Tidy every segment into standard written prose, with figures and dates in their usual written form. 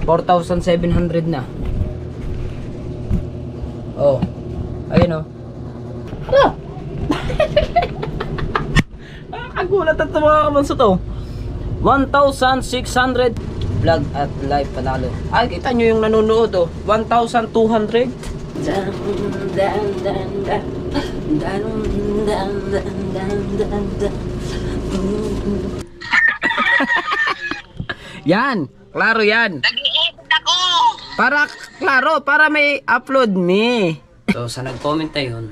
4,700 na. Oh. Ayun oh. Ano? Nakagulat at mga kabanso to. 1,600 vlog at live panalo. Ay, kita nyo yung nanonood oh. 1,200. Yan, klaro yan. Nag-iipon ako! Para klaro, para may upload me. So sa nag-comment na yun,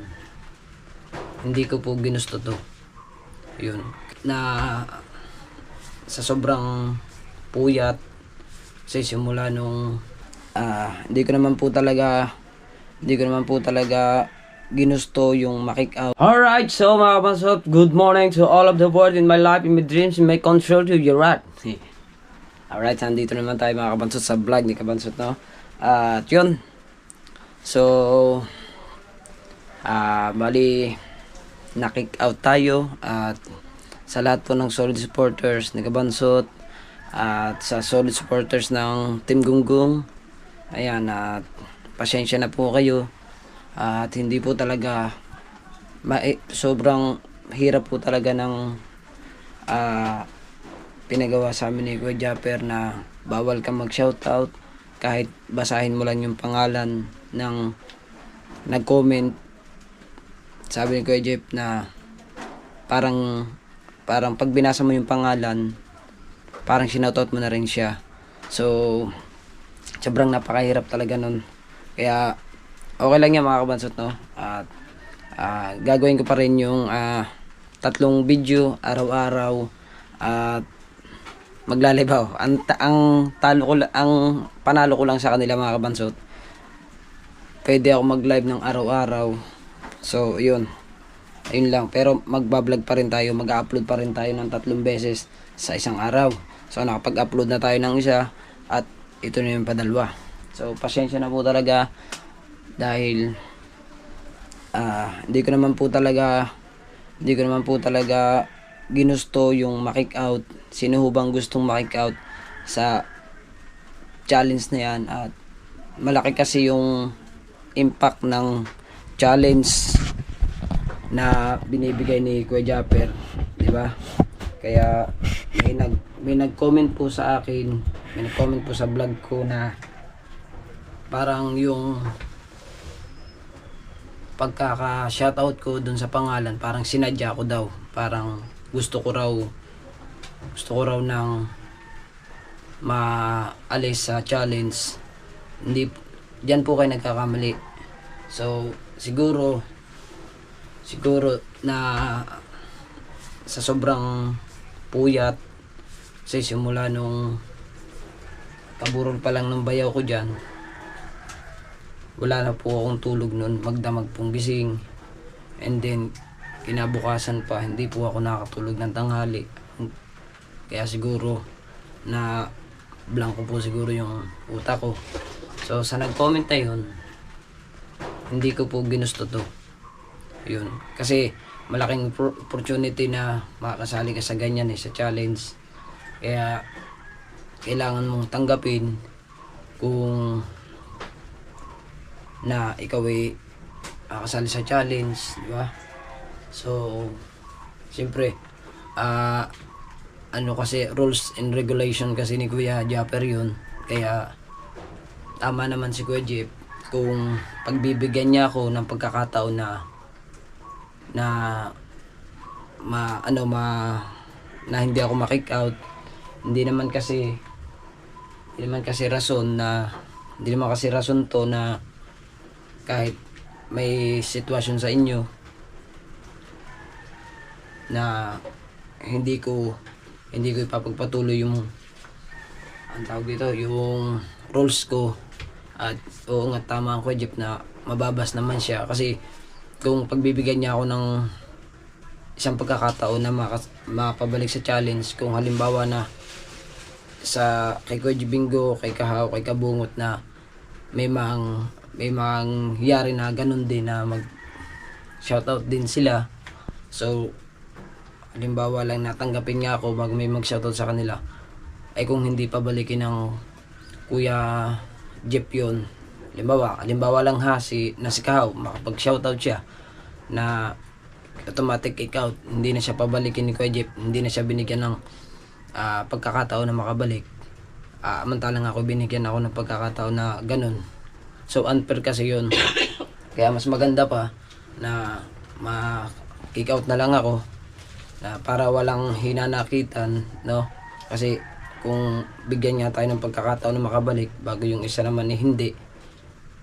hindi ko po ginusto to. Yun, na sa sobrang puyat sa simula nung hindi ko naman po talaga ginusto yung makick out. Alright, so mga kabansot, good morning to all of the world in my life, in my dreams, in my control to your rat. Alright, nandito naman tayo mga kabansot sa vlog ni Kabansot, no? At yun. So, bali, na-kick out tayo. At sa lahat po ng solid supporters ni Kabansot, at sa solid supporters ng Team Gunggong, ayan, at pasensya na po kayo. At hindi po talaga, sobrang hirap po talaga ng pinagawa sa amin ni Kuya Japper na bawal kang mag-shoutout kahit basahin mo lang yung pangalan ng nag-comment. Sabi ni Kuya Jeff na parang pag binasa mo yung pangalan, parang sinoutout mo na rin siya. So, sobrang napakahirap talaga nun. Kaya, okay lang yan mga kabansot, no? At gagawin ko pa rin yung 3 video araw-araw. At maglalibaw. Ang panalo ko lang sa kanila mga kabansot, pwede ako mag-live ng araw-araw. So, yun. Ayun lang. Pero magbablog pa rin tayo. Mag-upload pa rin tayo ng 3 beses sa isang araw. So, nakapag-upload na tayo ng isa. At ito na yung padalwa. So, pasensya na po talaga. Dahil hindi ko naman po talaga ginusto yung makick out. Sino ho bang gustong makick out sa challenge na yan? At malaki kasi yung impact ng challenge na binibigay ni Kuya Japper, di ba? Kaya may nag-comment po sa akin, may nag-comment po sa vlog ko na parang yung pagkaka-shoutout ko dun sa pangalan, parang sinadya ko daw. Parang gusto ko raw nang maalis sa challenge. Hindi, diyan po kayo nagkakamali. So, siguro na sa sobrang puyat sa simula nung kaburol pa lang ng bayaw ko dyan, wala na po akong tulog nun, magdamag pong gising. And then kinabukasan pa, hindi po ako nakatulog ng tanghali. Kaya siguro na blanco po siguro yung utak ko. So sa nag-comment na yun, hindi ko po ginusto to. Yun. Kasi malaking opportunity na makakasali ka sa ganyan sa challenge. Kaya kailangan mong tanggapin kung na ikaw ay makakasali sa challenge, di ba? So, siyempre, kasi rules and regulation kasi ni Kuya Japper yun. Kaya, tama naman si Kuya Jeff kung pagbibigyan niya ako ng pagkakataon na hindi ako ma-kick out. Hindi naman kasi rason to na kahit may sitwasyon sa inyo na hindi ko ipapagpatuloy yung yung rules ko. At oo nga, tama ang Kuya Jeff na mababas naman siya kasi kung pagbibigyan niya ako ng isang pagkakataon na makapabalik sa challenge, kung halimbawa na kay Kuya Bingo, kay Kahaw, kay Kabungot na may mangyari na ganun din na mag shoutout din sila. So halimbawa lang natanggapin niya ako bago may mag shoutout sa kanila, ay kung hindi pabalikin ng Kuya Jeep yun. Halimbawa lang ha, si Kao, makapag-shoutout siya na automatic kick out, hindi na siya pabalikin ni Kuya Jeep, hindi na siya binigyan ng pagkakataon na makabalik. Amantalang ako binigyan ako ng pagkakataon na ganun. So unfair kasi yun. Kaya mas maganda pa na ma-kick out na lang ako na para walang hinanakitan, no? Kasi kung bigyan niya tayo ng pagkakataon na makabalik bago yung isa naman hindi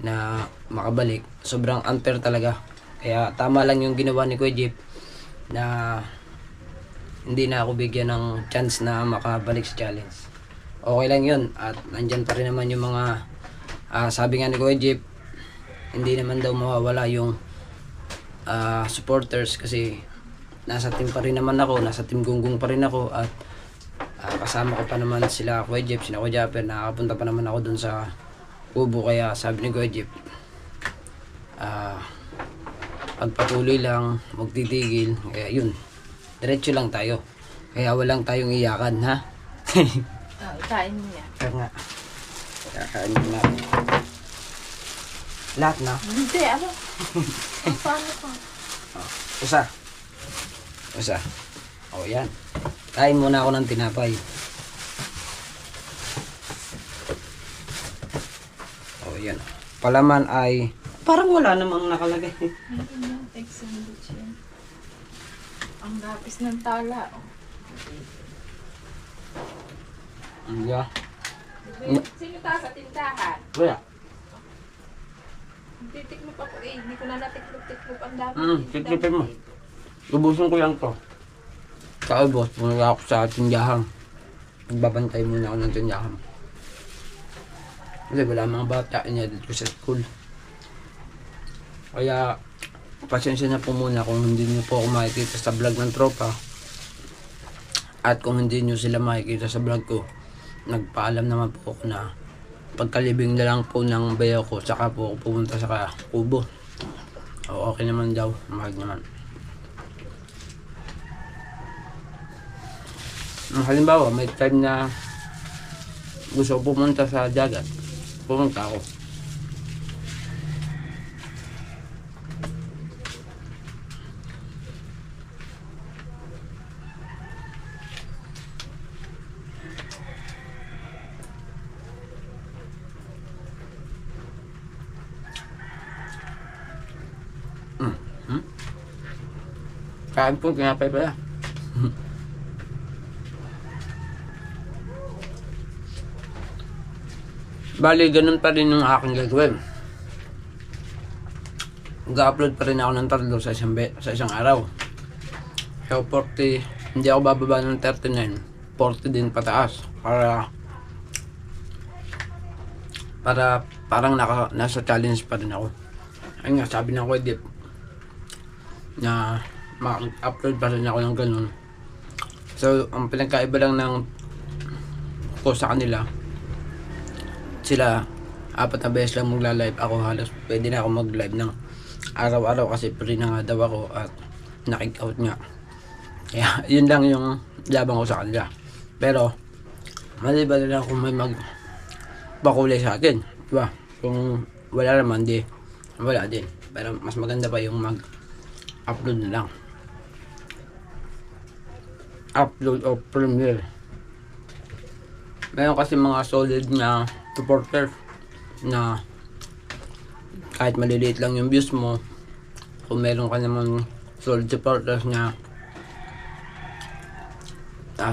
na makabalik, sobrang unfair talaga. Kaya tama lang yung ginawa ni Kuya Jeep na hindi na ako bigyan ng chance na makabalik sa challenge. Okay lang yun. At nandyan pa rin naman yung mga sabi nga ni Kuya Jeep, hindi naman daw mawawala yung supporters kasi nasa team pa rin naman ako, nasa team Gunggong pa rin ako at kasama ko pa naman sila Kuya Jeep, sila Kuya Japper, nakakapunta pa naman ako dun sa kubo. Kaya sabi ni Kuya Jeep, pagpatuloy lang, magtitigil, kaya yun, diretso lang tayo. Kaya walang tayong iyakan, ha? Kain niya. Kaya nga, kakain mo natin. Lahat na? Hindi, ano? Paano ka? Isa. O, yan. Kain muna ako ng tinapay. O, yan. Palaman ay, parang wala namang nakalagay. Ano, egg sandwich yan. Ang lapis ng tala. Yeah. Sino ta sa tindahan? Wala. Titik mo pa ko eh. Hindi ko na natiklop-tiklop ang dami. Tiklopin mo. Ubusin ko lang to. Kaubos, pumunta ako sa tindahan. Nagbabantay muna ako ng tindahan. Kasi wala mga bata niya dito sa school. Kaya, pasensya na po muna kung hindi niyo po ako makikita sa vlog ng tropa. At kung hindi niyo sila makikita sa vlog ko, nagpaalam naman po ako na pagkalibing na lang po ng bayaw ko, saka po ako pumunta sa kubo. O, okay naman daw, mahal naman. Halimbawa, may time na gusto ko pumunta sa dagat, pumunta ako. Kain po, kinapay pala. Bali, ganun pa rin yung aking gagawin. Mag-upload pa rin ako ng 3 sa isang araw. So, 40, hindi ako bababa ng 39. 40 din pataas. Para parang nasa challenge pa rin ako. Ayun nga, sabi ng Kuya Jeep na mag-upload pa rin ako ng ganun. So, ang pinagkaiba lang ng ko sa kanila, sila 4 na beses lang magla-live. Ako halos pwede na ako mag-live ng araw-araw kasi free na nga daw ako at na-kick out nga. Kaya yun lang yung labang ko sa kanila. Pero maliba na lang kung may magbakulay sa akin, diba? Kung wala naman, di wala din. Pero mas maganda pa yung mag-upload na lang. Upload o premiere. Meron kasi mga solid na supporter na kahit maliliit lang yung views mo, kung meron ka naman solid supporters na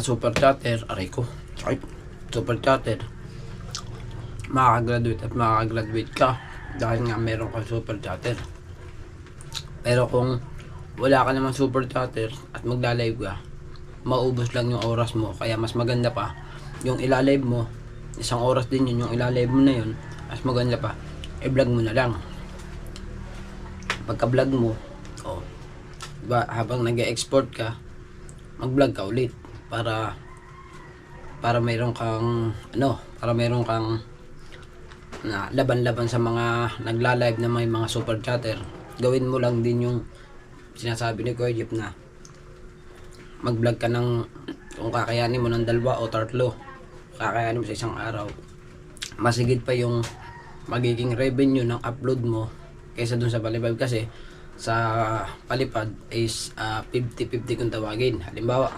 super chatter, super chatter, makakagraduate ka dahil nga meron ka super chatter. Pero kung wala ka naman super chatter at magla-live ka, maubos lang yung oras mo. Kaya mas maganda pa yung ilalive mo, 1 oras din yun, yung ilalive mo na yun, mas maganda pa i-vlog mo na lang. Pagka-vlog mo, diba, habang nag-export ka, mag-vlog ka ulit para mayroon kang na laban-laban sa mga nagla-live na may mga super chatter. Gawin mo lang din yung sinasabi ni Kuya Jeep na mag-vlog ka ng kung kakayanin mo ng 2 o 3, kakayanin mo sa isang araw, masigit pa yung magiging revenue ng upload mo kaysa dun sa Palipad. Kasi sa Palipad is 50-50 kung tawagin. Halimbawa,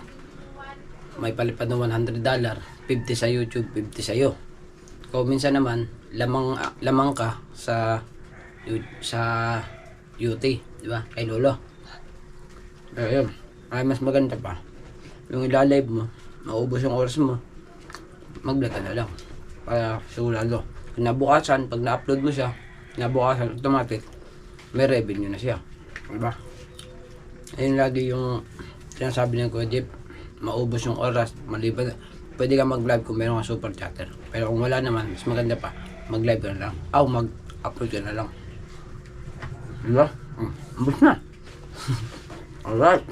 may palipad na $100, 50 sa YouTube, 50 sa'yo. Kung minsan naman, lamang ka sa UT, di ba? Kay Lolo. Pero yun, ay mas maganda pa. Yung ilalive mo, maubos yung oras mo, mag-vlog ka na lang. Para sigurado. Kinabukasan, pag na-upload mo siya, kinabukasan, automatic, may revenue na siya. Diba? Ayun lagi yung sinasabi ng Kuya Jeff, maubos yung oras, maliban. Pwede ka mag-live kung meron ka super chatter. Pero kung wala naman, mas maganda pa, mag-live ka na lang. O mag-upload ka na lang. Diba? Ubos na. Alright.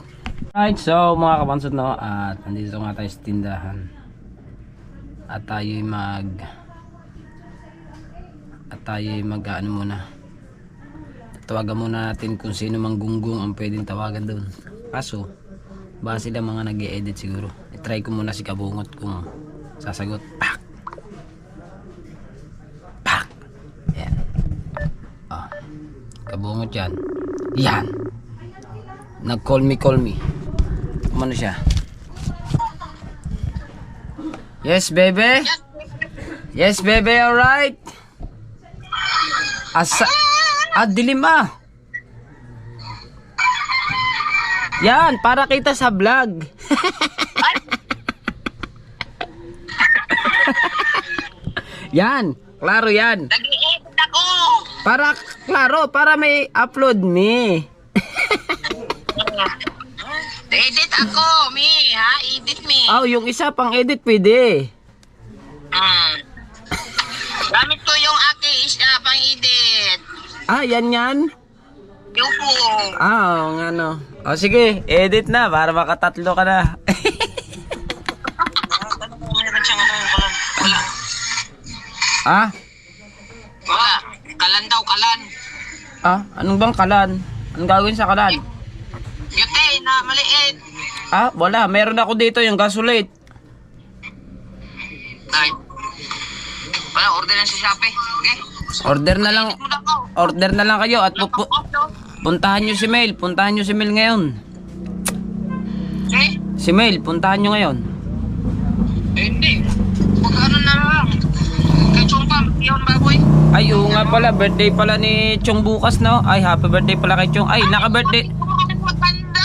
Alright, so mga kapansot, no, at nandito nga tayo sa tindahan. At tayo'y ano muna. Tawagan muna natin kung sino mang gunggong ang pwedeng tawagan doon. Kaso, baka sila mga nag-e-edit siguro. I-try ko muna si Kabungot kung sasagot. Pak! Pak! Yan. Oh. Kabungot yan. Yan! Nag-call me. Kumano siya? Yes, baby? Yes, baby, alright? Dilim ah. Yan, para kita sa vlog. Yan, klaro yan. Nag-i-edit ako. Para may upload me. Edit ako, me, ha? Edit me. Oh, yung isa pang edit pwede. Gamit ko yung aking pang-edit. Yan. Yung po. Ano. Sige, edit na para makatatlo ka na. Meron siyang kalan. Wala. Wala. Kalan daw, kalan. Anong bang kalan? Anong gagawin sa kalan? Yute, na maliit. Wala. Meron ako dito yung gasolate. Ay. Wala, order na sa Shopee. Okay? Order na lang kayo at puntahan nyo si Mel. Puntahan nyo si Mel ngayon. Eh? Si Mel, puntahan nyo ngayon. Hindi. Pagkano na lang. Kay Chongpam, yun baboy. Ay, oo nga pala. Birthday pala ni Chong bukas, no? Ay, happy birthday pala kay Chong. Ay, naka-birthday. Matanda.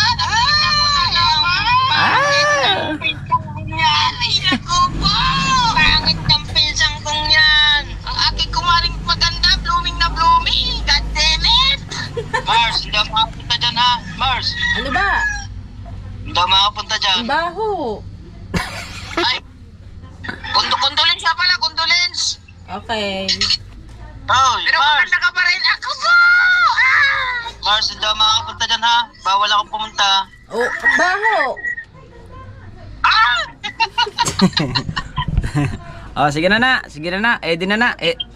Pangit ng pinsang kong yan. Ang aking kumaring maganda, blooming na blooming. God damn it! Mars, hindi ako makapunta dyan ha. Mars, Ano ba? hindi ako makapunta dyan. Ang baho. Ay, condolence siya pala, condolence. Okay. Oh, pero maganda ka pa rin ako po! Mars, hindi ako makapunta dyan ha. Bawal akong pumunta. Oh, ang baho. Sige na. Edit na. Edit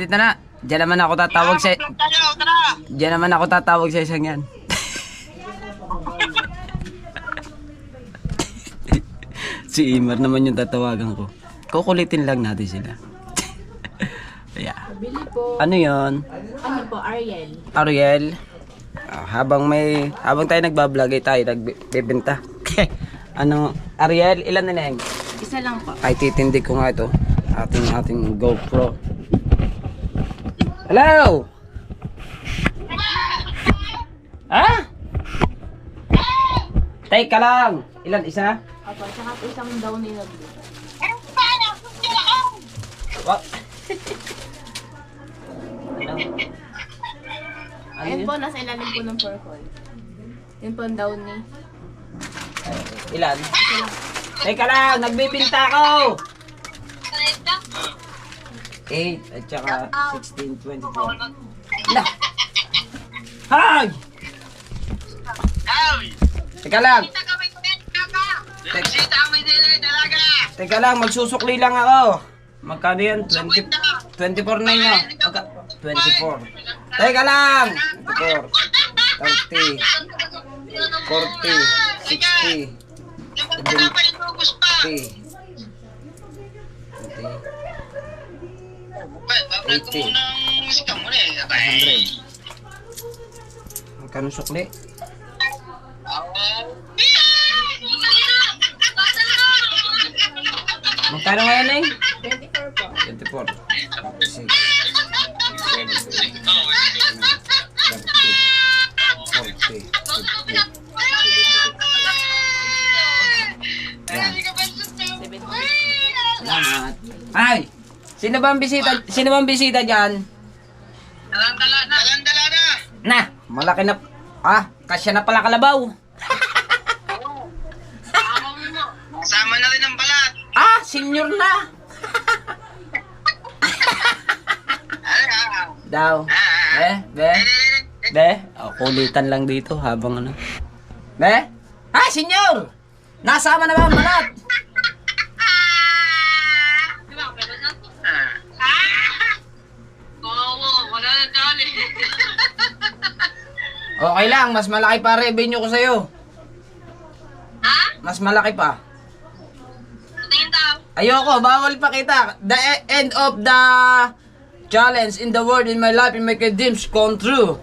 na. Diyan naman ako tatawag sa isang yan. Si Imar naman yung tatawagan ko. Kukulitin lang natin sila. Yeah. Bili po. Ano yon? Ano po, Ariel? Ariel. Habang tayo nagbablog ay tayo nagbebenta. Ano, Ariel, ilan na lang? Isa lang po. Ay titindig ko nga ito. Ating GoPro. Hello! Teka lang. Ilan isa? Opo, tsaka po isang down nila. What? Ayun po, nasa ilalim po ng purple. Yun po ang down ni. Ilan? Teka lang, nagbibinta ako! 8 at saka 16, 24. Lah! Hay! Teka lang! Teka lang, magsusukli lang ako. Magkano yan? 24 na yun. 24. Teka lang! 24. 30. 40. 60. 70. 80. Bablog ko 80. munang musika mo na eh. Abay. 100. Magkano sukli? Magkano ngayon eh? 24 po. 24. 26. 30. 40. 50. Yan. Salamat. Ay! Sino ba ang bisita? Sino ba ang bisita dyan? Dalandala na. Dalandala na. Na! Malaki na... kasya na pala kalabaw. Kasama na rin ang balat. Senior na. Daw. Be? Kulitan lang dito habang ano. Be? Senior! Nasama na ba ang balat? Wala na tali. Okay lang, mas malaki pa revenue ko sa'yo. Mas malaki pa. Tingin daw. Ayoko, bawal pa kita. The end of the challenge in the world, in my life, in my dreams come true.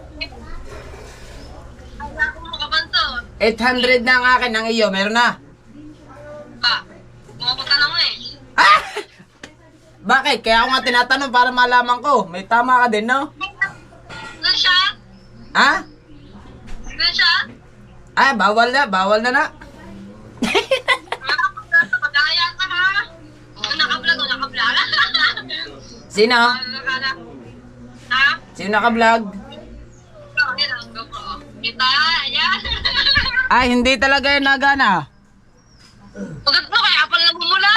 800 na ang akin, ang iyo, meron na. Bumapunta na mo eh. Bakit? Kaya ako nga tinatanong para malaman ko. May tama ka din, no? Ano siya? Ano siya? Bawal na na. Pagkaya ka ha? Naka-vlog. Sino? Ha? Sino naka-vlog? Kita, ayan. Hindi talaga yun nagana. Pagkat mo, kaya pala namumula.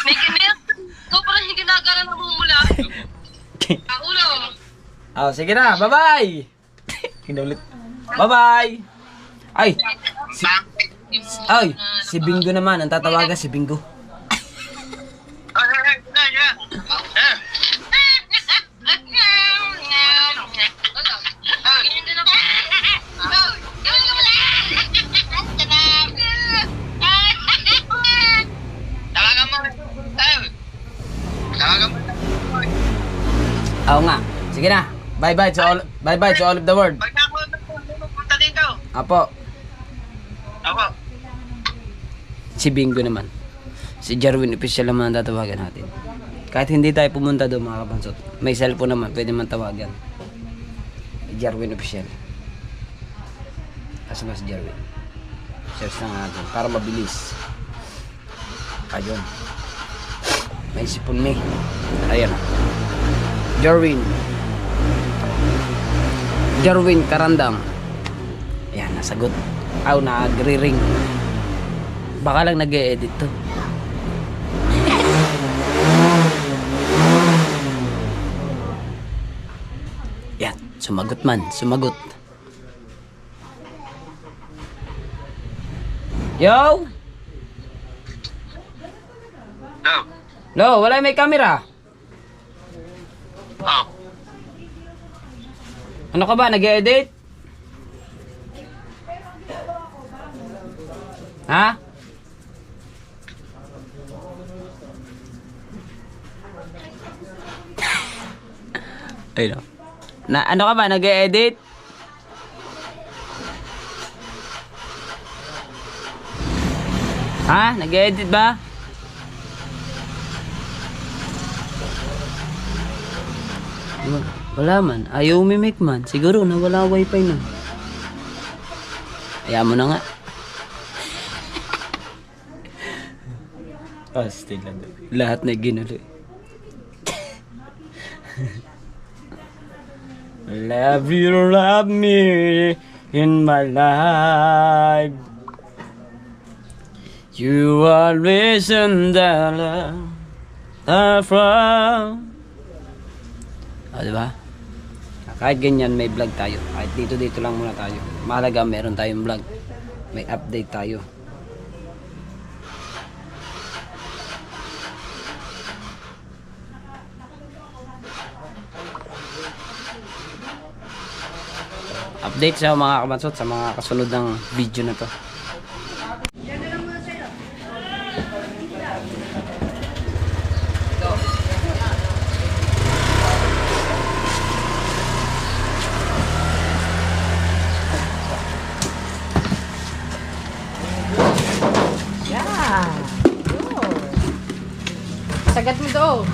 May kinit. Ikaw pala hindi ginagana namumula. Ulo. Sige na, bye-bye. Kinulit. Bye-bye. Si Bingo naman. Ang tatawagan si Bingo. Tawagan mo. Tawagan mo. Oo nga. Sige na. Bye-bye to all of the world. Pagka ako pupunta dito. Apo. Ako. Si Bingo naman. Si Jarwin official naman ang tatawagan natin. Kahit hindi tayo pumunta doon mga kabansot. May cellphone naman. Pwede man tawagan. Si Jarwin official. Asa ba si Jarwin? Search na natin. Para mabilis. Ayun. May sipon me. Ayan. Jarwin Karandang. Ayan, nasagot. Nagre-ring. Baka lang nag-e-edit to. Yan, sumagot man. Yo! Lo, wala may camera. Ano ka ba? Nag-e-edit? Ha? Ay no. Ano ka ba? Nag-e-edit? Ha? Nag-e-edit ba? Wala man. Ayaw umimik man. Siguro na wala wifi na. Ayaw mo na nga. Still lang. Lahat na ginulo. Love you, love me in my life. You are reason that I'm from. Diba? Kahit ganyan may vlog tayo. Kahit dito lang muna tayo. Mahalaga meron tayong vlog. May update tayo. Update sa mga kabansot sa mga kasunod ng video na to. mundo.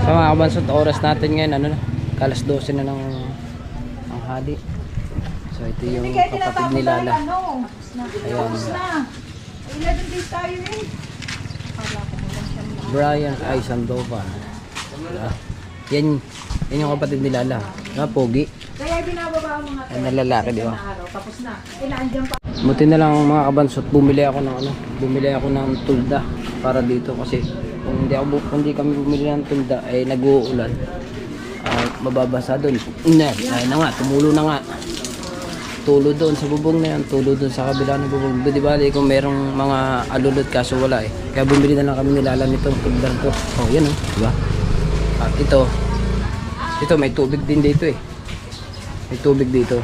So mga kabansot, oras natin ngayon ano na, kalas 12 na ng hali. So ito yung kapatid ni Lala. Ayan. 11 days tayo eh. Brian ay Sandoval. Yan yung kapatid ni Lala. Pogi. Kaya binababa ang mga Ay nalalaki, di ba? araw. Tapos na. Inaandyan pa. Buti na lang mga kabansot, bumili ako ng tulda para dito kasi kung hindi kami bumili ng tulda ay nag-uulan. Mababasa doon. Ayun na nga, tumulo na nga. Tulo doon sa bubong na yan, tulo doon sa kabila ng bubong. Di ba kung merong mga alulot kaso wala eh. Kaya bumili na lang kami nilala nitong tulda to. Oh, yan oh, di ba? At ito may tubig din dito eh. May tubig dito.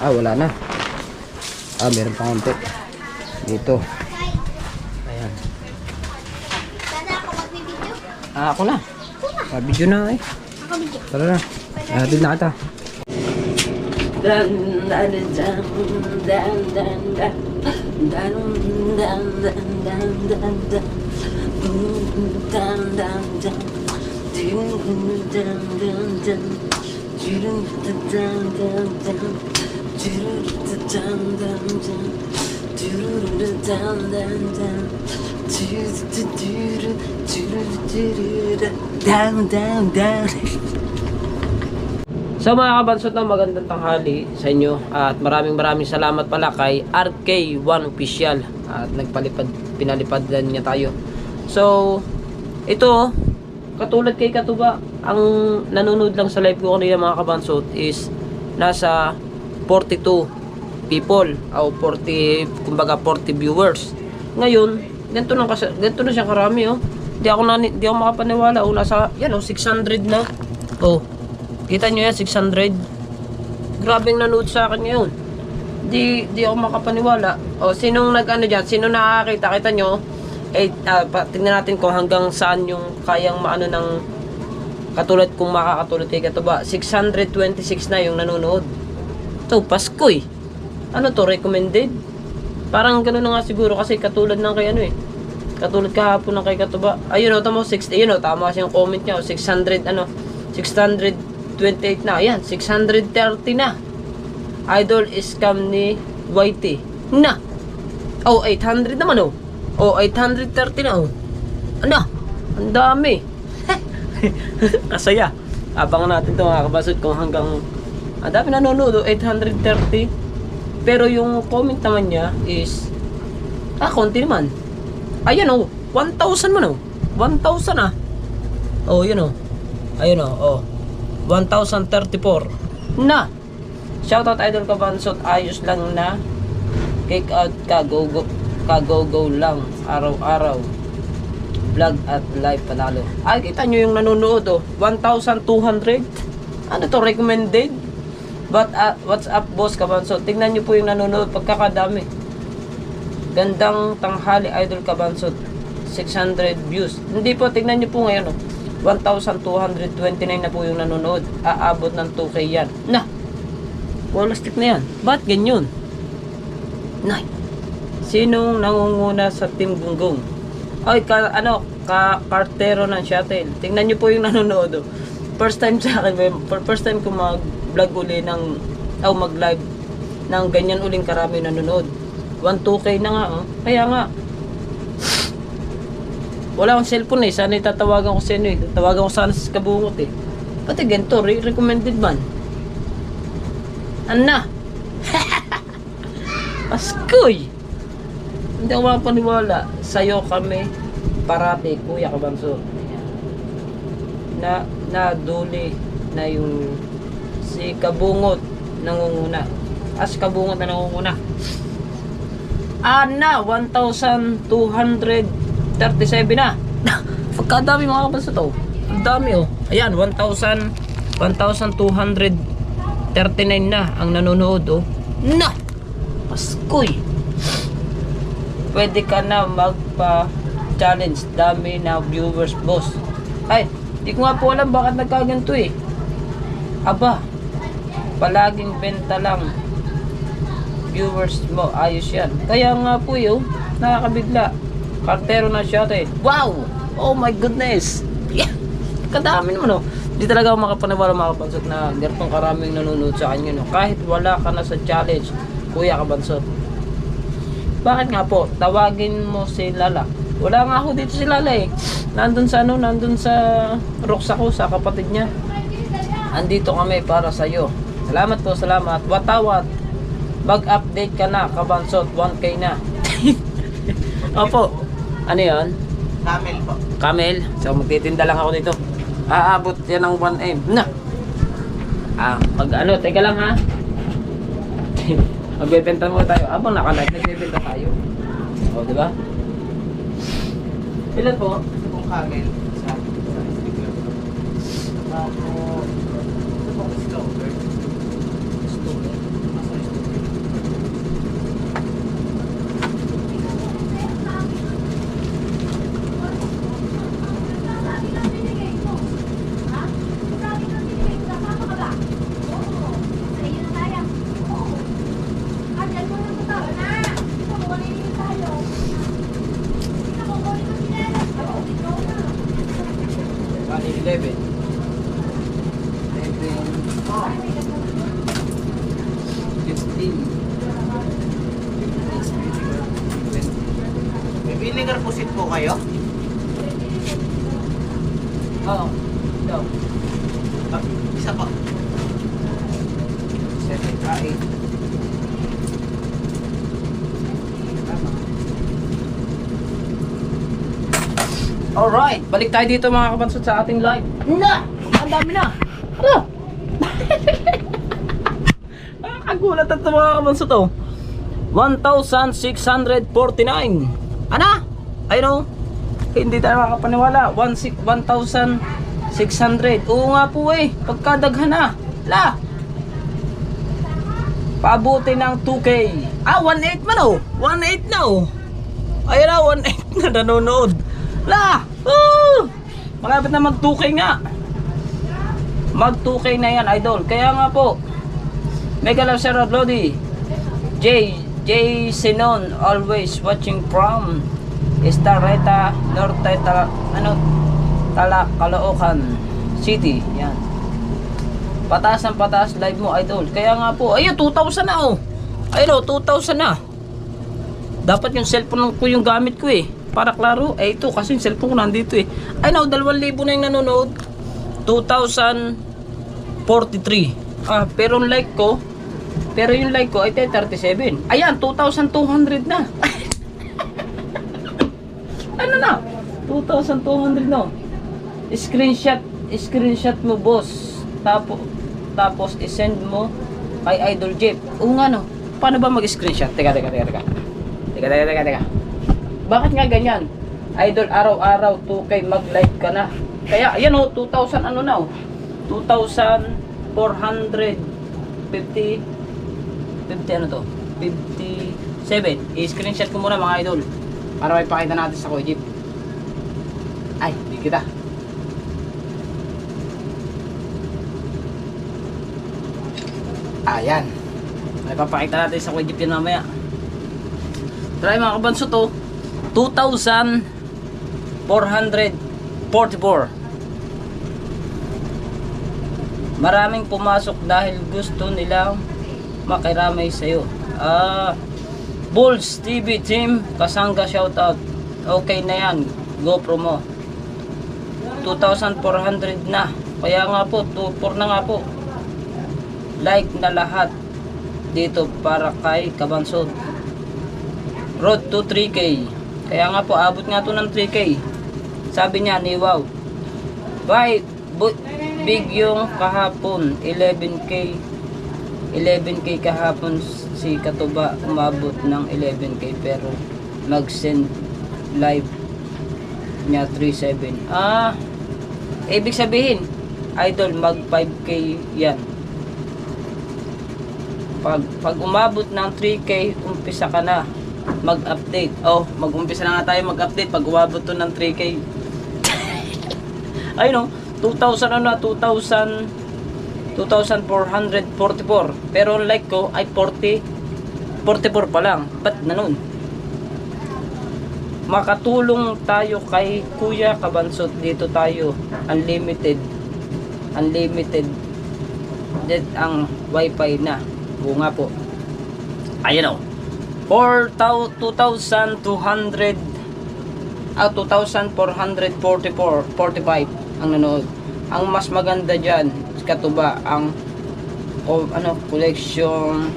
Wala na. Meron pa konti. Dito. Ayan. Ako na. Video na eh. Tara na. Hatid na kita. Dan dan dan dan dan dan dan dan dan dan dan dan dan dan dan So mga kabansot, magandang tanghali sa inyo at maraming salamat pala kay RK1 Official at pinalipad din niya tayo. So ito, katulad kay Katuba, ang nanonood lang sa live ko kanina mga kabansot is nasa 42 people o 40, kumbaga 40 viewers. Ngayon, ganito na siya karami oh. Di ako makapaniwala oh, nasa yan oh 600 na. Oh. Kita nyo yan, 600. Grabing nanood sa akin ngayon. Di ako makapaniwala. O, sinong nag-ano dyan? Sinong nakakita? Kita nyo? Tingnan natin kung hanggang saan yung kayang maano ng katulad kung makakatulad kay Katuba. 626 na yung nanonood. Ito, Pasko eh. Ano to? Recommended? Parang gano'n na nga siguro kasi katulad ng kay ano eh. Katulad kahapon ng kay Katuba. Ayun o, tamo 60. Ayun o, tama kasi yung comment niya. 600 ano, 628 na. Ayan, 630 na. Idol scam ni YT. Na. Oh, 800 naman oh. Oh, 830 na oh. Ano? Ang dami. Kasaya. Abangan natin ito mga kabasot kung hanggang ang dami nanonood oh, 830. Pero yung comment naman niya is konti naman. Ayun oh, 1,000 man oh. 1,000 ah. Oh, yun oh. Ayun oh, 1,034. Na. Shoutout Idol Kabansot, ayos lang na. Kick out ka, go lang. Araw-araw. Vlog at live panalo. Ay, kita nyo yung nanonood oh. 1,200. Ano to, recommended? But what's up boss Kabansot? Tingnan nyo po yung nanonood, pagkakadami. Gandang tanghali Idol Kabansot, 600 views. Hindi po, tingnan nyo po ngayon oh. 1,229 na po yung nanonood. Aabot ng 2K yan. Na! Wala stick na yan. Ba't ganyan? Nay! Sinong nangunguna sa Team Gunggong? Ay, kartero ng shuttle. Tingnan nyo po yung nanonood oh. First time sa akin, first time ko mag-vlog uli ng, mag-live ng ganyan uling karami nanonood. 1-2K na nga oh. Kaya nga wala akong cellphone eh. Sana itatawagan ko sa inyo eh. Tatawagan ko sana sa Kabungot eh. Pati ganito, recommended man. Anna. Paskoy. Hindi ako makapaniwala. Sa'yo kami parati, Kuya Kabanso. Naduli na yung si Kabungot nangunguna. Si Kabungot na nangunguna. Anna, 1,237 na. Pagkadami mga kabanso to. Ang dami oh. Ayan, 1,239 na ang nanonood oh. Na! Paskoy! Pwede ka na magpa-challenge. Dami na viewers, boss. Ay, di ko nga po alam bakit nagkaganto eh. Aba, palaging benta lang viewers mo, ayos yan. Kaya nga po yun, nakakabigla. Kartero na siya eh. Wow! Oh my goodness! Yeah! Kadami naman oh. Hindi talaga ako makapaniwala mga kabansot na ganitong karaming nanonood sa kanya no. Kahit wala ka na sa challenge, Kuya Kabansot. Bakit nga po? Tawagin mo si Lala. Wala nga ako dito si Lala eh. Nandun sa Roxa ko, sa kapatid niya. Andito kami para sa'yo. Salamat po, salamat. Watawat. Mag-update ka na, Kabansot. 1K na. Opo. Ano yan? Camel po. Camel. So magtitinda lang ako dito. Aabot yan ng 1M. Na. Teka lang ha. Magbebenta mo tayo. Abang naka-live, nagbebenta tayo. O, di ba? Ilan po? Kung camel. Sa sticker. Tapos, ito po stoker. Stoker. Bali, 11. 11. Oh. 15. May vinegar pusit po kayo? Oo. Ito. Isa po. 7. 8. Alright, balik tayo dito mga kabansot sa ating live. Na! Ang dami na! Ano? Nakakagulat at mga kabansot oh. 1,649. Ano? Ayun oh. Hindi tayo makapaniwala. 1,600. Oo nga po eh. Pagkadaghan na. La! Paabuti ng 2K. 1.8 man oh. 1.8 na oh. Ayun na, 1.8 na nanonood. La! Malapit na mag 2K nga. Mag 2K na yan, idol. Kaya nga po, Mega Love Sir Lodi, J Sinon, always watching from Estarreta Norte, Caloocan City. Yan. Pataas ang pataas live mo, idol. Kaya nga po, ayun, 2,000 na oh. Ayun oh, 2,000 na. Dapat yung cellphone ko yung gamit ko eh. Para klaro, eh ito kasi yung cellphone ko nandito eh. Ayun oh, 2,000 na yung nanonood. 2,043. Pero yung like ko, ay 37. Ayan, 2,200 na. Ano na? 2,200 no. Screenshot mo, boss. Tapos i-send mo kay Idol Jeep. Oo nga no. Paano ba mag-screenshot? Teka. Bakit nga ganyan? Idol, araw-araw 2K mag-like ka na. Kaya ayan oh, 2,000 ano na oh. 2,450 ano to? 57. I-screenshot ko muna mga idol para may pakita natin sa Kuya Jeep. Ay, di kita. Ayan. May papakita natin sa Kuya Jeep yan mamaya. Try mga kabanso to. 2,444. Maraming pumasok dahil gusto nilang makiramay sa'yo. Bulls TV team, Kasangga shoutout. Okay na yan, GoPro mo. 2,400 na. Kaya nga po, 2,400 na nga po. Like na lahat dito para kay Kabansod. Road to 3K. Kaya nga po, abot nga to ng 3K. Sabi niya ni Wow. Bye. Big yung kahapon 11K kahapon si Katuba umabot ng 11K pero mag-send live niya 37. Ibig sabihin idol mag 5K yan. Pag umabot ng 3K umpisa ka na mag-update. Mag-umpisa na nga tayo mag-update pag umabot to ng 3K. Ayun o, 2,444. Pero ang like ko ay 44 pa lang. Ba't na nun? Makatulong tayo kay Kuya Kabansot. Dito tayo. Unlimited. Dead ang wifi na. Oo nga po. Ayan o. 2,445 ang nanood. Ang mas maganda dyan, Katuba, ang collection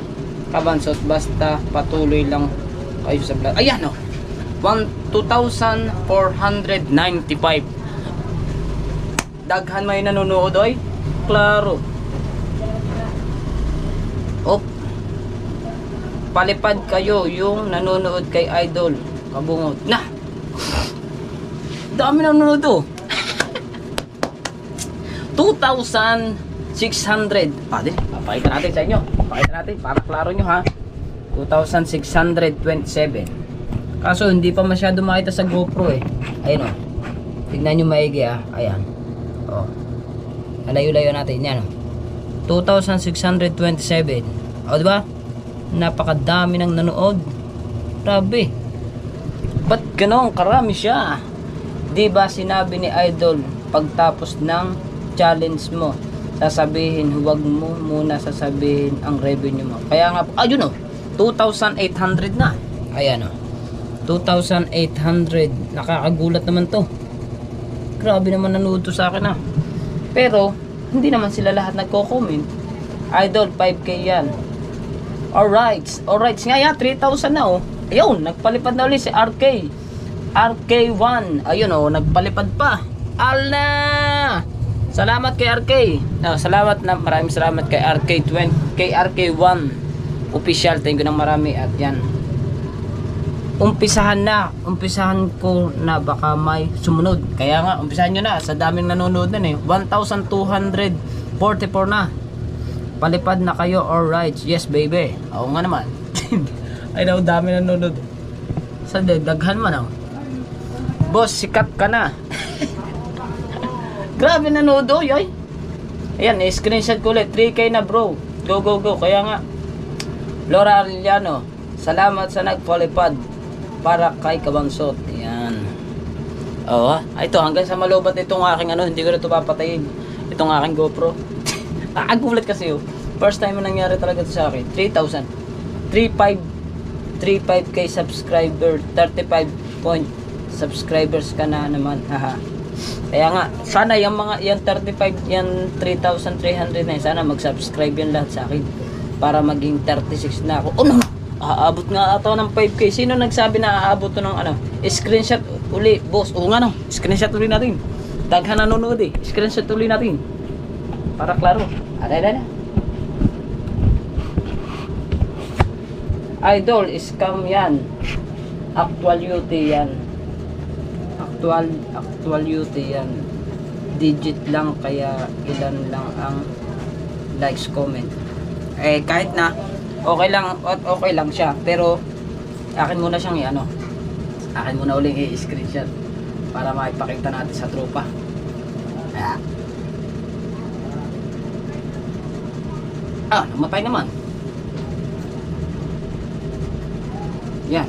Kabansot, basta patuloy lang kayo sa vlog. Ayan o, 2,495. Daghan may nanonood oy. Klaro. Palipad kayo yung nanonood kay Idol Kabungot. Na! Dami nanonood oh. 2,600. Papakita natin sa inyo. Papakita natin para klaro nyo ha. 2,627. Kaso hindi pa masyado makita sa GoPro eh. Ayun oh. Tignan nyo maigi ah. Ayan. Oh. Alayo-layo natin yan oh. 2,627. O diba? Napakadami ng nanood. Grabe. Ba't gano'ng karami siya? Diba sinabi ni Idol pagtapos ng challenge mo, sasabihin, huwag mo muna sasabihin ang revenue mo. Kaya nga, ayun o, 2,800 na. Ayan o, 2,800. Nakakagulat naman to. Grabe naman nanood to sa akin ha. Pero, hindi naman sila lahat nagko-comment. Idol, 5K yan. Alright nga yan, 3,000 na o. Ayun, nagpalipad na ulit si RK. RK1. Ayun o, nagpalipad pa. Ala! Salamat kay RK. Maraming salamat kay RK20, kay RK1 official. Thank you ng marami at yan. Umpisahan ko na baka may sumunod. Kaya nga, umpisahan nyo na. Sa daming nanonood na eh. 1,244 na. Palipad na kayo, alright. Yes, baby. Oo nga naman. Ay daw, dami nanonood. Sa daghan man oh. Boss, sikat ka na. Grabe nanood oh, yoy. Ayan, screenshot ko ulit. 3K na bro. Go. Kaya nga. Laura Arellano, salamat sa nagpalipad para kay Kabansot. Ayan. Oo, ito hanggang sa malubat itong aking ano, hindi ko na ito papatayin. Itong aking GoPro. Nakagulat kasi oh. First time na nangyari talaga ito sa akin. 3,000. 35k subscriber, 35 point subscribers ka na naman. Haha. Kaya nga, sana yung mga, yan 35, yan 3,300 na yun, sana mag-subscribe yan lahat sa akin. Para maging 36 na ako. Oh no! Aabot nga ata ng 5k. Sino nagsabi na aabot to ng ano? Screenshot uli, boss. Oo nga no. Screenshot uli natin. Daghan nanonood eh. Screenshot uli natin. Para klaro. Ada. Idol, scam yan. Actual UT yan. Actual UT yan. Digit lang kaya ilan lang ang likes, comment. Eh kahit na okay lang siya, pero akin muna siyang i-ano. Akin muna uling i-screenshot para maipakita natin sa tropa. Namatay naman. Yan.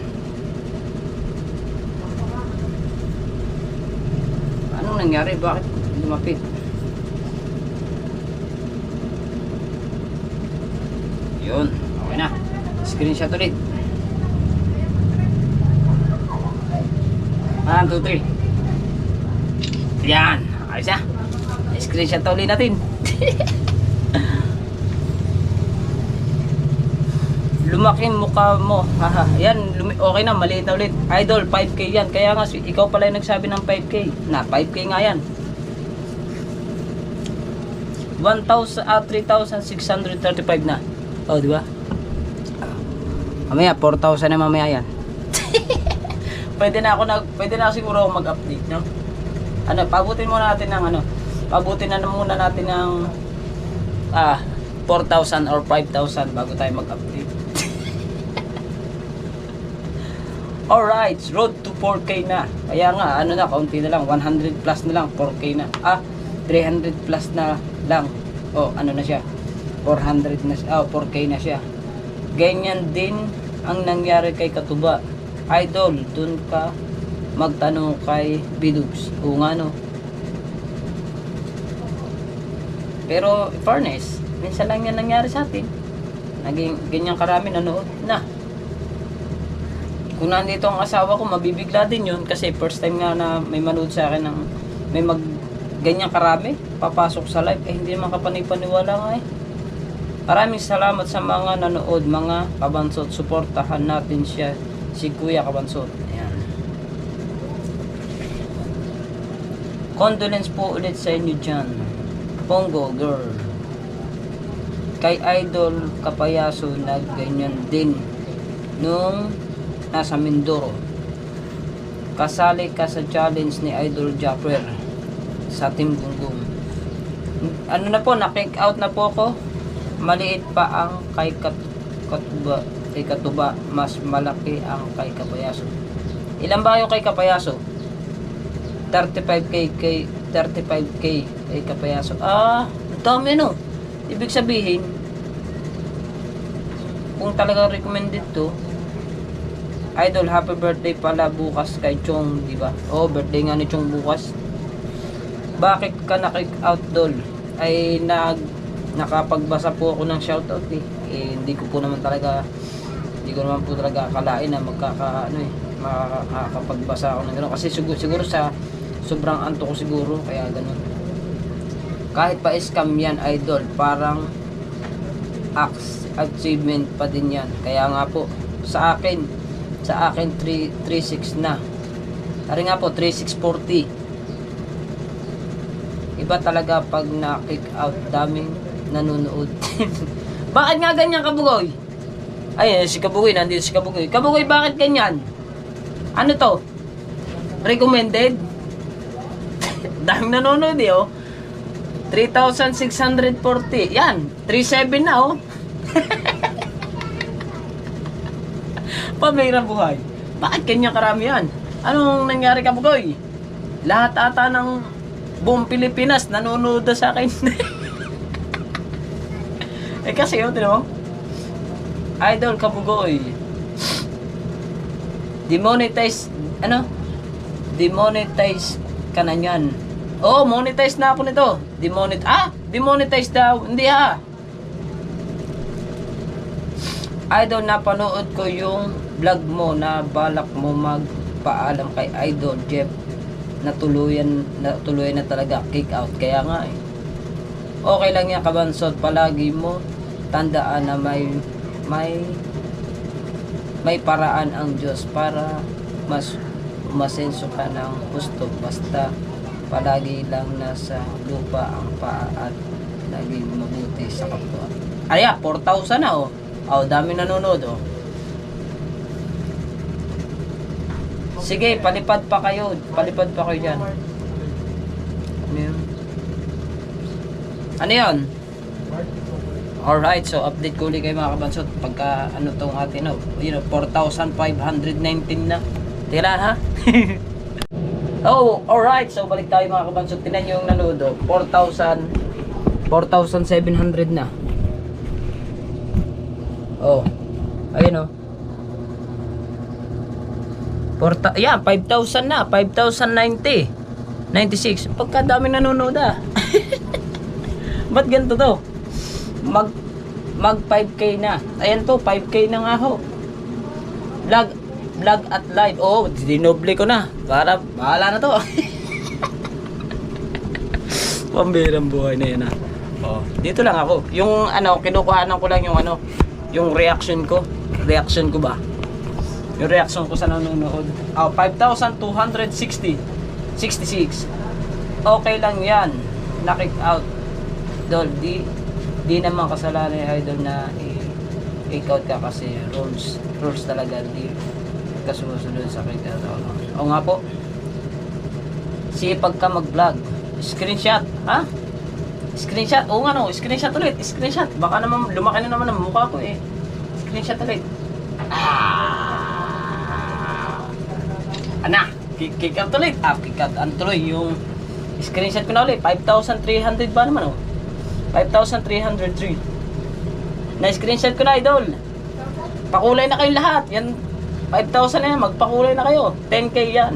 Anong nangyari? Bakit lumapit? Yun. Okay na. Screenshot ulit. 1, 2, 3. Yan. Ayos na. Screenshot ulit natin. Lumaki mukha mo. Haha. Yan. Okay na. Maliit na ulit. Idol, 5k yan. Kaya nga, ikaw pala yung nagsabi ng 5k. Na, 5k nga yan. 3,635 na. Oh, di ba? Mamaya 4,000 na mamaya yan. pwede na siguro ako mag-update, no? Ano, pabutin muna natin ng ano. Pabutin na muna natin ng 4,000 or 5,000 bago tayo mag-update. Alright, road to 4K na. Kaya nga, ano na, kaunti na lang, 100 plus na lang, 4K na. 300 plus na lang. Oh, ano na siya? 400 na siya. 4K na siya. Ganyan din ang nangyari kay Katuba. Idol, dun ka magtanong kay Bidugs. Oo nga no. Pero, fairness, minsan lang yan nangyari sa atin. Naging ganyan karami nanood na. Kung nandito ang asawa ko, mabibigla din yun. Kasi first time nga na may manood sa akin ng may ganyan karami, papasok sa live. Hindi naman kapanipaniwala nga eh. Maraming salamat sa mga nanood, mga kabansot. Suportahan natin siya, si Kuya Kabansot. Ayan. Condolence po ulit sa inyo dyan. Pongo girl. Kay Idol Kapayaso, nagganyan din nung nasa Mindoro. Kasali ka sa challenge ni Idol Japper sa Team Gunggong. Ano na po, na-kick out na po ako. Maliit pa ang kay Katuba, mas malaki ang kay Kapayaso. Ilan ba yung kay Kapayaso? 35k kay Kapayaso. Ang dami no. Ibig sabihin, kung talagang recommended to, Idol, happy birthday pala bukas kay Chong, di ba? Oh, birthday nga ni Chong bukas. Bakit ka na-kick out, Dol? Ay nakapagbasa po ako ng shoutout eh. Hindi ko naman po talaga akalain na makakapagbasa ako ng gano'n. Kasi siguro sa sobrang anto ko siguro, kaya gano'n. Kahit pa scam yan, Idol, parang achievement pa din yan. Kaya nga po, sa akin 3.6 na. Tari nga po, 3.640. Iba talaga pag na-kick out, daming nanonood. Bakit nga ganyan, Kabugoy? Ay, si Kabugoy, nandito si Kabugoy. Kabugoy, bakit ganyan? Ano to? Recommended? Daming nanonood eh, oh. 3,640. Yan, 3.7 na, oh. Pamira buhay. Bakit ganyan karami yan? Anong nangyari, Kabugoy? Lahat ata ng buong Pilipinas nanonood sa akin. Kasi yun, tinan mo? Idol Kabugoy. demonetize ka na yan. Oo, monetize na ako nito. Demonetize daw. Hindi ha. Idol, napanood ko yung vlog mo na balak mo magpaalam kay Idol Jeff. Natuloy na talaga kick out. Kaya nga eh. Okay lang yan, Kabansot. Palagi mo tandaan na may paraan ang Diyos para mas umasenso ka ng gusto. Basta palagi lang nasa lupa ang paa at naging mabuti sa kapwa. Aya, 4,000 na oh. Dami nanonood oh. Sige, palipad pa kayo. Palipad pa kayo dyan. Ano yun? Alright, so update ko ulit kayo mga Kabansot. Pagka ano tong atin, 4,519 na. Tira ha? Alright, so balik tayo mga Kabansot. Tinan nyo yung nanood 4,700 na. Ayun 5,000 na. 5,090. 96. Pagkadami nanonood Ba't ganito to? Mag 5K na. Ayan to, 5K na nga ho. Vlog at live. Dinoble ko na. Para, bahala na to. Pambirang buhay na yan ha. Dito lang ako. Yung kinukuhanan ko lang yung reaction ko. Reaction ko ba? Yung reaction ko sa nanonood. 5,260. 66. Okay lang yan. Knock out. Dol, di naman kasalanan ni Idol na i-kick out ka kasi rules talaga di kasusunod sa kick out. O nga po, sipag ka mag-vlog. Screenshot, ha? Screenshot, oo nga no, screenshot ulit, screenshot. Baka naman, lumaki na naman ang mukha ko eh. Screenshot ulit. Kick out ulit. Kick out, tuloy yung screenshot ko na ulit. 5,300 ba naman 5,303. Na-screenshot ko na, Idol. Pakulay na kayo lahat. Yan, 5,000 na yan. Magpakulay na kayo. 10K yan.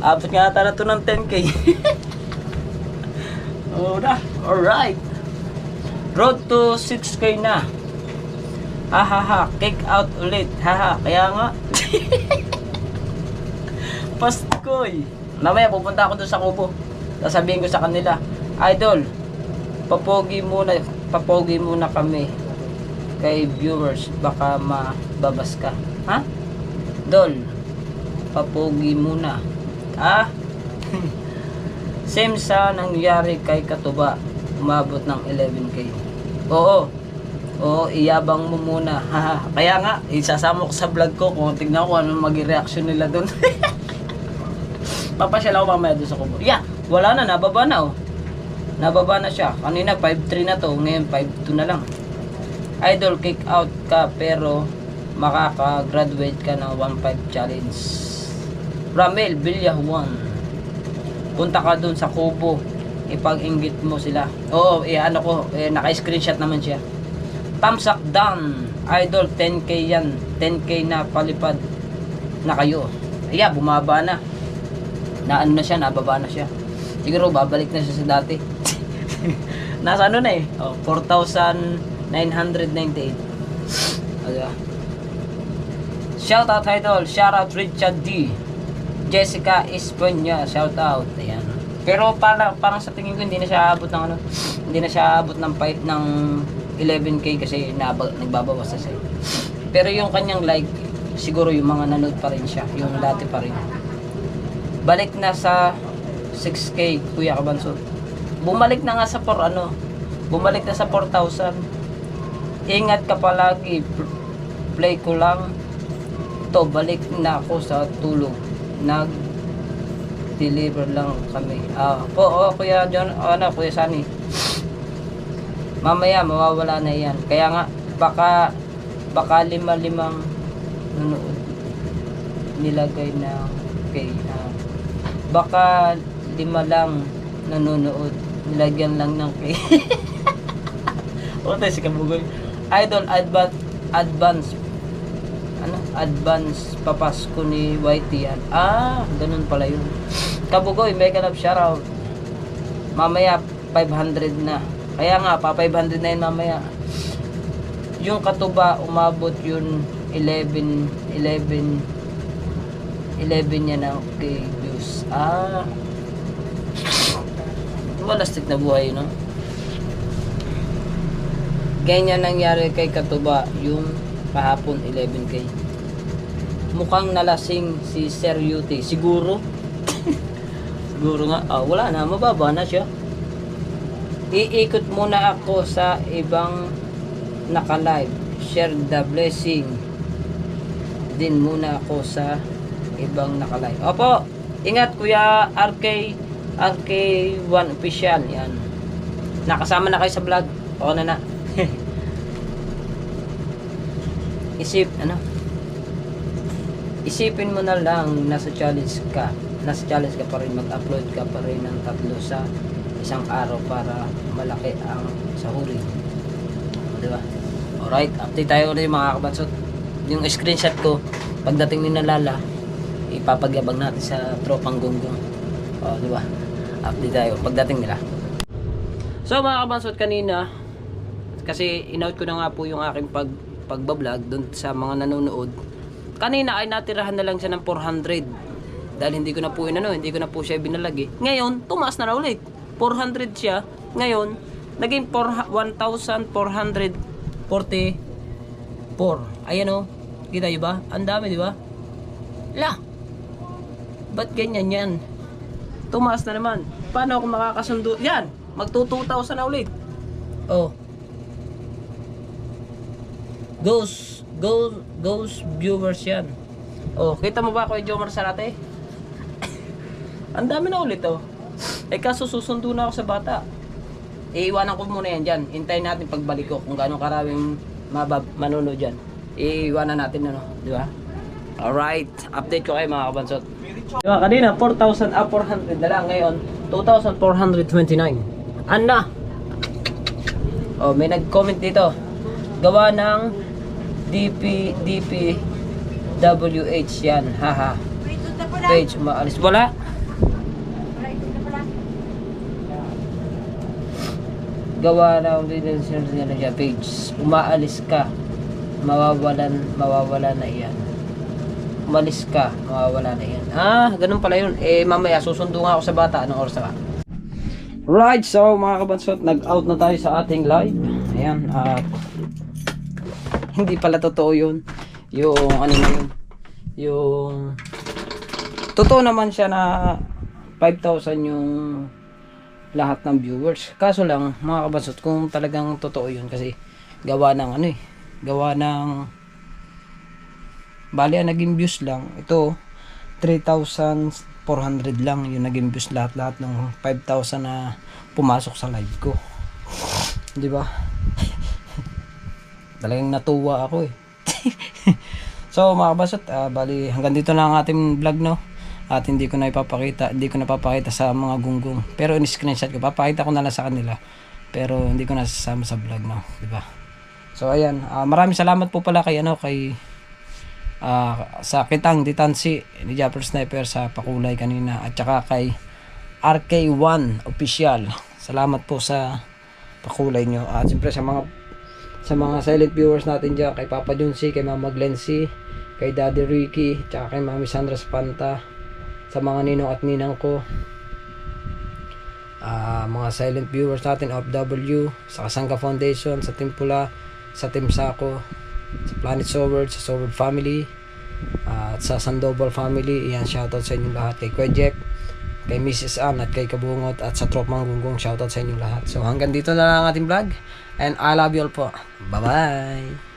Abot nga ata na ito ng 10K. Alright. Road to 6K na. Kick out ulit. Kaya nga. Paskoy. Mamaya pupunta ako doon sa Kubo. Sasabihin ko sa kanila, Idol, papogi muna kami kay viewers, baka mababas ka. Ha? Dol, papogi muna. Same sa nangyari kay Katuba, umabot ng 11K. Oo, iyabang mo muna. Kaya nga, isasama ko sa vlog ko kung tignan ko anong mag-reaction nila doon. Papasyal ako mamaya doon sa Kubo. Wala na, nababa na Nababa na siya. Kanina 5.3 na to. Ngayon 5.2 na lang. Idol, kick out ka pero makaka-graduate ka ng 1.5 challenge. Ramel Villa 1. Punta ka dun sa Kubo. Ipag-inggit mo sila. Naka-screenshot naman siya. Thumbs up down. Idol, 10K yan. 10K na palipad na kayo. Bumaba na. Nababa na siya. Siguro babalik na siya sa dati. Nasa 4,998. Shout out Idol, shout out Richard D. Jessica Esponya, shout out. Ayan. Pero parang sa tingin ko hindi na siya aabot ng 11K kasi nagbabawas na siya. Pero yung kanyang like, siguro yung mga nanood pa rin siya, yung dati pa rin. Balik na sa 6K, Kuya Kabansot. Bumalik na nga sa bumalik na sa 4,000. Ingat ka palagi. Play ko lang to, balik na ako sa tulog. Nag-deliver lang kami. Kuya John, Kuya Sunny. Mamaya mawawala na yan. Kaya nga baka lima-limang nanood nilagay na baka 5 lang nanonood, nilagyan lang ng K. Si Kabugoy. Idol, advance advance papasko ni Whitey yan. Ganun pala yun. Kabugoy, mega love shoutout. Mamaya 500 na. Kaya nga, pa 500 na yun mamaya. Yung katuba, umabot yun 11 yan na okay views. Malastik na buhay, no? Ganyan nangyari kay katuba yung kahapon 11K. Mukhang nalasing si Sir Yuti. Siguro? Siguro nga. Wala na. Mababa na siya. Iikot muna ako sa ibang naka-live. Share the blessing. Din muna ako sa ibang naka-live. Opo! Ingat Kuya RK1 official. Yan. Nakasama na kayo sa vlog. Oo na. Isipin mo na lang nasa challenge ka pa rin, mag-upload ka pa rin ng 3 sa isang araw para malaki ang sahuri, diba? Alright, update tayo ulit mga kabansot. Yung screenshot ko pagdating ni Nalala, ipapagyabang natin sa tropang gunggong, diba? Update tayo pagdating nila. So mga kabansot, kanina kasi in-out ko na nga po yung aking pagbablog doon sa mga nanonood. Kanina ay natirahan na lang siya ng 400 dahil hindi ko na po siya binalagi. Ngayon tumaas na ulit, 400 siya. Ngayon naging 1,444. Ayan o, kita nyo ba? Ang dami, di ba? Ba't ganyan yan? Tumaas na naman. Paano ako makakasundo? Yan, magto 2,000 na ulit. Ghost viewers yan. Kita mo ba ako yung Jomar Sarate? Ang dami na ulit kaso susundo na ako sa bata. Iiwanan ko muna yan dyan. Hintayin natin pagbalik ko kung gaano karaming manonood dyan. Iiwanan natin di ba? Alright, update ko kayo mga kabansot. Diba, kanina 4,400 na lang. Ngayon 2,429. Anna! May nag-comment dito. Gawa ng DPWH yan, haha. Page umaalis. Wala. Gawa ng page. Umaalis ka. Mawawala na yan. Umalis ka, mawawala na yan. Ganun pala yun. Mamaya susundo nga ako sa bata. Anong oras na? Right, so mga kabansot, nag-out na tayo sa ating live. Ayan, hindi pala totoo yun. Yung yung totoo naman siya na 5,000 yung lahat ng viewers. Kaso lang mga kabansot, kung talagang totoo yun, kasi gawa ng bali ang naging views lang ito 3,400 lang yung naging views, lahat ng 5,000 na pumasok sa live ko, di ba? Talagang natuwa ako So mga kabasot, bali hanggang dito na ang ating vlog, no? At hindi ko napapakita sa mga gunggong, pero in-screenshot ko, papakita ko na lang sa kanila, pero hindi ko nasasama sa vlog, no? Diba? So ayan, maraming salamat po pala kay sa Kitang Ditansi ni Japper Sniper sa pakulay kanina, at saka kay RK1 official. Salamat po sa pakulay nyo, at siyempre sa mga silent viewers natin dyan, kay Papa Junsi, kay Mama Glency, kay Daddy Ricky, tsaka kay Mami Sandra Spanta, sa mga ninong at ninang ko, mga silent viewers natin, OFW, sa Kasangga Foundation, sa Team Pula, sa Team Sako, sa Planet Soward, sa Soward Family, at sa Sandoval Family. Iyan, shoutout sa inyong lahat. Kay Kuya Jeff, kay Mrs. Ann, at kay Kabungot, at sa Tropang Gunggong, shoutout sa inyong lahat. So hanggang dito na lang ang ating vlog, and I love you all po. Bye bye.